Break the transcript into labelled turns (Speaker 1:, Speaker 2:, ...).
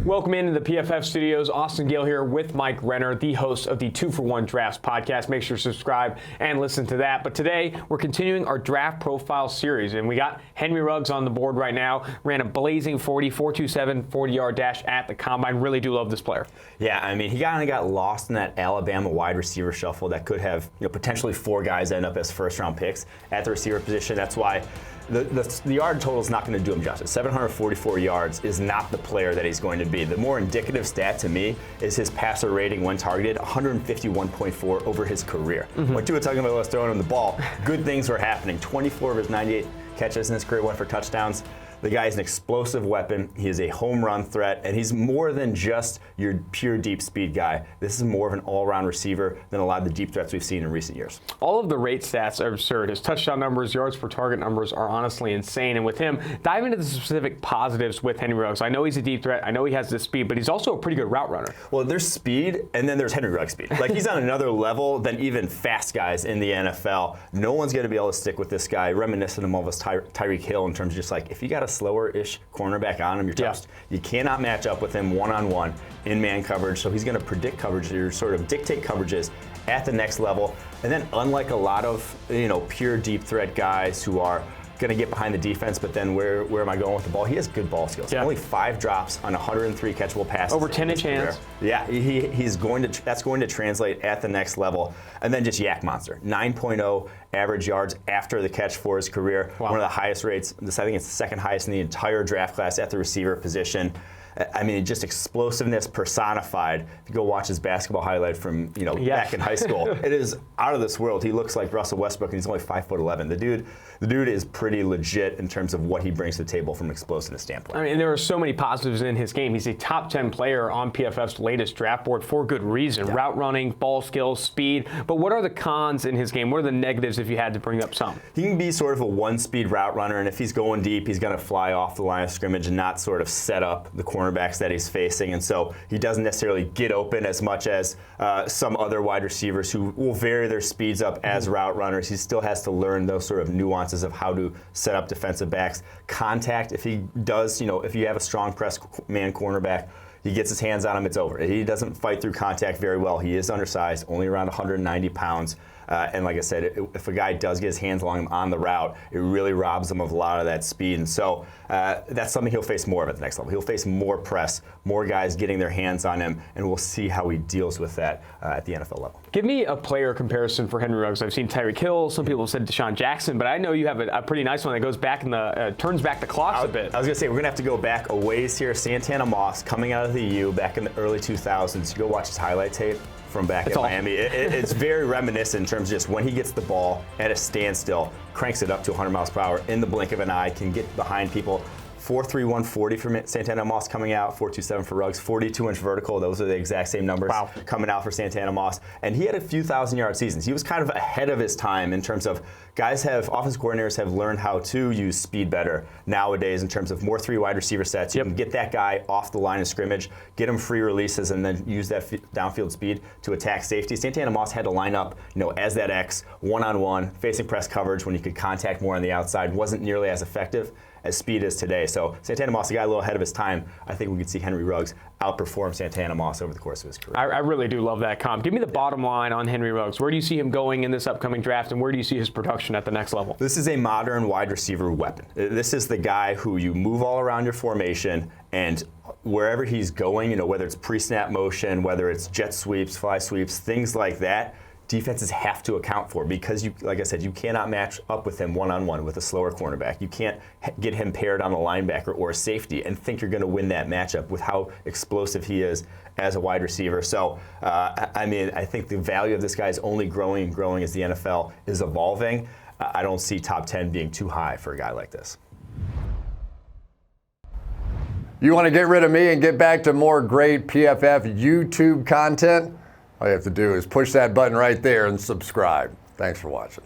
Speaker 1: Welcome into the PFF studios. Austin Gayle here with Mike Renner, the host of the 2-for-1 Drafts podcast. Make sure to subscribe and listen to that. But today, we're continuing our draft profile series, and we got Henry Ruggs on the board right now. Ran a blazing 4.27 40-yard dash at the combine. Really do love this player.
Speaker 2: Yeah, I mean, he kind of got lost in that Alabama wide receiver shuffle that could have, potentially 4 guys end up as first-round picks at the receiver position. That's why the yard total is not going to do him justice. 744 yards is not the player that he's going to be. The more indicative stat to me is his passer rating when targeted, 151.4 over his career. When Tua Tagovailoa was throwing him the ball, good things were happening. 24 of his 98 catches in his career went for touchdowns. The guy is an explosive weapon. He is a home run threat, and he's more than just your pure deep speed guy. This is more of an all-around receiver than a lot of the deep threats we've seen in recent years.
Speaker 1: All of the rate stats are absurd. His touchdown numbers, yards per target numbers are honestly insane. And with him, dive into the specific positives with Henry Ruggs. I know he's a deep threat. I know he has the speed, but he's also a pretty good route runner.
Speaker 2: Well, there's speed, and then there's Henry Ruggs speed. Like, he's on another level than even fast guys in the NFL. No one's going to be able to stick with this guy, reminiscent of almost Tyreek Hill in terms of just like, if you got a slower-ish cornerback on him, you're toast. You cannot match up with him one-on-one in man coverage, so he's going to predict coverage or sort of dictate coverages at the next level. And then unlike a lot of pure deep threat guys who are going to get behind the defense, but then where am I going with the ball? He has good ball skills. Only 5 drops on 103 catchable passes.
Speaker 1: Over 10-inch hands.
Speaker 2: Yeah, that's going to translate at the next level. And then just yak monster. 9.0 average yards after the catch for his career. Wow. One of the highest rates. I think it's the second highest in the entire draft class at the receiver position. I mean, just explosiveness personified. If you go watch his basketball highlight from back in high school, it is out of this world. He looks like Russell Westbrook, and he's only 5'11". The dude is pretty legit in terms of what he brings to the table from an explosiveness standpoint.
Speaker 1: I mean, there are so many positives in his game. He's a top 10 player on PFF's latest draft board for good reason. Yeah. Route running, ball skills, speed. But what are the cons in his game? What are the negatives if you had to bring up some?
Speaker 2: He can be sort of a one-speed route runner, and if he's going deep, he's going to fly off the line of scrimmage and not sort of set up the cornerbacks that he's facing. And so he doesn't necessarily get open as much as some other wide receivers who will vary their speeds up as route runners. He still has to learn those sort of nuances of how to set up defensive backs. Contact, if he does, if you have a strong press man cornerback, he gets his hands on him, it's over. He doesn't fight through contact very well. He is undersized, only around 190 pounds. And like I said, if a guy does get his hands along him on the route, it really robs him of a lot of that speed. And so that's something he'll face more of at the next level. He'll face more press, more guys getting their hands on him, and we'll see how he deals with that at the NFL level.
Speaker 1: Give me a player comparison for Henry Ruggs. I've seen Tyreek Hill. Some people have said Deshaun Jackson, but I know you have a pretty nice one that goes back in the turns back the clocks a bit.
Speaker 2: I was going to say, we're going to have to go back a ways here. Santana Moss coming out of the U back in the early 2000s. You go watch his highlight tape from back in Miami. It's very reminiscent in terms of just when he gets the ball at a standstill, cranks it up to 100 miles per hour in the blink of an eye, can get behind people. 4.3 140 for Santana Moss coming out, 4.27 for Ruggs, 42-inch vertical. Those are the exact same numbers coming out for Santana Moss. And he had a few thousand-yard seasons. He was kind of ahead of his time in terms of offense coordinators have learned how to use speed better nowadays in terms of more 3 wide receiver sets. You can get that guy off the line of scrimmage, get him free releases, and then use that downfield speed to attack safety. Santana Moss had to line up, as that X, one-on-one, facing press coverage when you could contact more on the outside. Wasn't nearly as effective as speed is today. So Santana Moss, a guy a little ahead of his time. I think we could see Henry Ruggs outperform Santana Moss over the course of his career.
Speaker 1: I really do love that comp. Give me the bottom line on Henry Ruggs. Where do you see him going in this upcoming draft, and where do you see his production at the next level?
Speaker 2: This is a modern wide receiver weapon. This is the guy who you move all around your formation, and wherever he's going, whether it's pre-snap motion, whether it's jet sweeps, fly sweeps, things like that, defenses have to account for, because like I said, you cannot match up with him one-on-one with a slower cornerback. You can't get him paired on a linebacker or a safety and think you're going to win that matchup with how explosive he is as a wide receiver. So, I think the value of this guy is only growing and growing as the NFL is evolving. I don't see top 10 being too high for a guy like this.
Speaker 3: You want to get rid of me and get back to more great PFF YouTube content? All you have to do is push that button right there and subscribe. Thanks for watching.